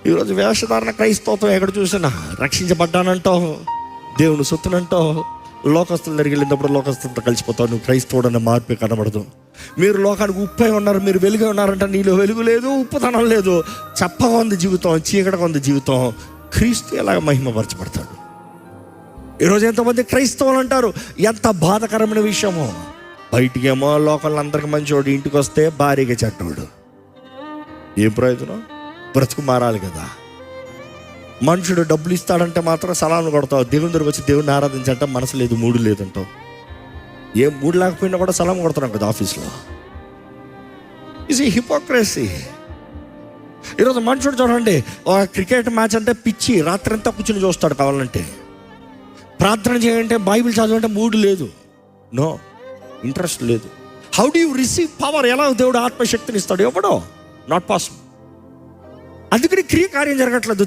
ఈరోజు వేషధారణ క్రైస్తవత్వం ఎక్కడ చూసినా రక్షించబడ్డానంటావు, దేవుని సొత్తునంటావు, లోకస్తుల దగ్గరికి వెళ్ళినప్పుడు లోకస్తులతో కలిసిపోతావు. నువ్వు క్రైస్తవుడు అన్న మార్పే కనబడదు. మీరు లోకానికి ఉప్పై ఉన్నారు, మీరు వెలుగే ఉన్నారంటే నీలో వెలుగు లేదు, ఉప్పుతనం లేదు. చప్పగా ఉంది జీవితం, చీకటగా ఉంది జీవితం. క్రీస్తు ఎలాగ మహిమపరచబడతాడు? ఈరోజు ఎంతమంది క్రైస్తవులు అంటారు, ఎంత బాధకరమైన విషయమో. బయటికి ఏమో లోకల్ అందరికి మంచివాడు, ఇంటికి వస్తే భారీగా చెడ్డవాడు. ఏం ప్రయోజనం? బ్రతుకు మారాలి కదా. మనుషుడు డబ్బులు ఇస్తాడంటే మాత్రం సలాను కొడతావు, దేవుని దగ్గరకు వచ్చి దేవుడిని ఆరాధించంటే మనసు లేదు, మూడు లేదంటావు. ఏం మూడు లేకపోయినా కూడా సలాం కొడుతున్నాం కదా ఆఫీస్లో. ఇది హిపోక్రసీ. ఈరోజు మనుషుడు చూడండి, క్రికెట్ మ్యాచ్ అంటే పిచ్చి, రాత్రంతా కూర్చుని చూస్తాడు. కావాలంటే ప్రార్థన చేయాలంటే, బైబిల్ చదవాలంటే మూడు లేదు, నో ఇంట్రెస్ట్ లేదు. How do you receive power? ఎలా దేవుడు ఆత్మశక్తిని ఇస్తాడు? ఎవడో, నాట్ పాసిబుల్. అందుకని క్రియ కార్యం జరగట్లేదు.